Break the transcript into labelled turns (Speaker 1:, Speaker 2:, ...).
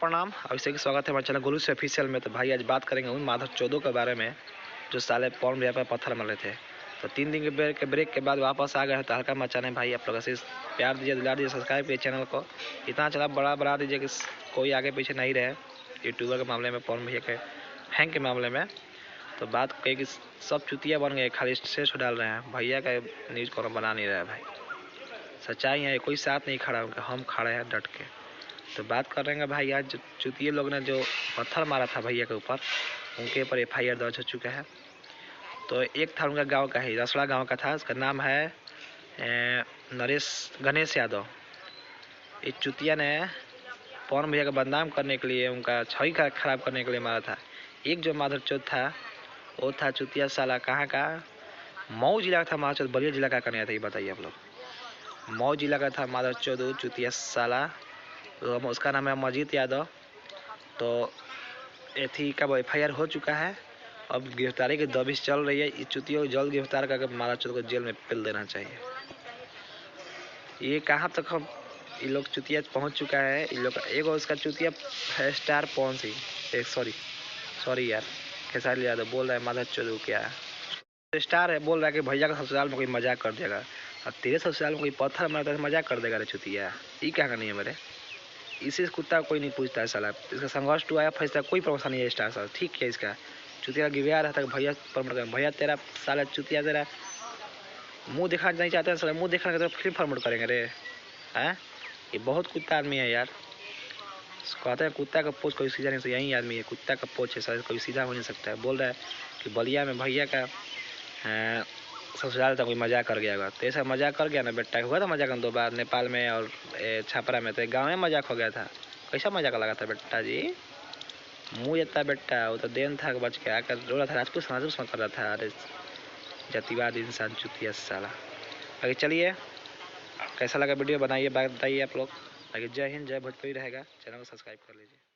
Speaker 1: प्रणाम, अभिषेक स्वागत है हमारे चैनल गुरु से ऑफिशियल में। तो भाई आज बात करेंगे उन माधव चौदो के बारे में जो साले पॉर्न भैया पर पत्थर मरे थे। तो 3 दिन के ब्रेक के बाद वापस आ गए हैं। तो हल्का मचाने भाई आप लोग ऐसे प्यार दीजिए, दिला दीजिए, सब्सक्राइब कीजिए चैनल को, इतना चला बड़ा बढ़ा दीजिए कि कोई आगे पीछे नहीं रहे यूट्यूबर के मामले में, पॉर्न भैया के हैंग के मामले में। तो बात कही कि सब चुतिया बन गए, खाली स्ट्रेस डाल रहे हैं, भैया का न्यूज़ को बना नहीं रहा है। भाई सच्चाई है, कोई साथ नहीं खड़ा उनका, हम खड़े हैं डट के। तो बात कर रहे हैं भाई आज चुतिये लोग ने जो पत्थर मारा था भैया के ऊपर, उनके ऊपर FIR दर्ज हो चुका है। तो एक था उनका गांव का ही, रसड़ा गांव का था, उसका नाम है गणेश यादव। इस चुतिया ने पॉर्न भैया का बदनाम करने के लिए, उनका छवि खराब करने के लिए मारा था। एक जो माधव चौथ था वो था चुतिया साला कहाँ का, मऊ जिला का था माधव चौथ, बलिया जिला का नहीं था, ये बताइए आप लोग। मऊ जिला का था माधव चौथ चुतिया साला, तो उसका नाम है अमरजीत यादव। तो एथी का FIR हो चुका है, अब गिरफ्तारी की दबिश चल रही है। इस चुतियों को जल्द गिरफ्तार करके माधव चौथ को जेल में पेल देना चाहिए। ये कहाँ तक हम ये लोग चुतिया पहुंच चुका है। इन लोग एक उसका चुतिया है स्टार पॉन सी, सॉरी यार, खेसारी यादव बोल रहा है माधव चौथ क्या है, स्टार है, बोल रहा है कि भैया का ससुराल में कोई मजाक कर देगा, और तेरे ससुराल में कोई पत्थर मारता है मजाक कर देगा रे चुतिया। ये क्या नहीं है मेरे, इसी कुत्ता कोई नहीं पूछता है साला। इसका संघर्ष टू आया फैसला, कोई प्रमोशन नहीं है स्टार साल, ठीक है। इसका चुतिया गिविया रहता है भैया प्रमोट कर, भैया तेरा साला चुतिया तेरा मुंह दिखा नहीं चाहते हैं साला, मुंह दिखाने के तो फिल्म प्रमोट करेंगे रे हैं। ये बहुत कुत्ता आदमी है यार, कहते हैं कुत्ता का पोच कोई सीधा नहीं, यही आदमी है, कुत्ता का पोच है साला, कोई सीधा हो नहीं सकता है। बोल रहा है कि बलिया में भैया का ससुराल था कोई मजाक कर गया होगा। तो ऐसा मजाक कर गया ना बेटा, हुआ था मजाक 2 बार नेपाल में और छापरा में, तो गाँव में मजाक हो गया था। कैसा मजाक लगा था बेटा जी, मुँह जता बेटा, वो तो देन था बच के आकर रो रहा था, राजपूत समाज में कर रहा था। अरे जातिवाद इंसान चुतिया साला। आगे चलिए, कैसा लगा वीडियो बनाइए, बताइए आप लोग। आगे जय हिंद, जय भोजपुरी रहेगा, चैनल को सब्सक्राइब कर लीजिए।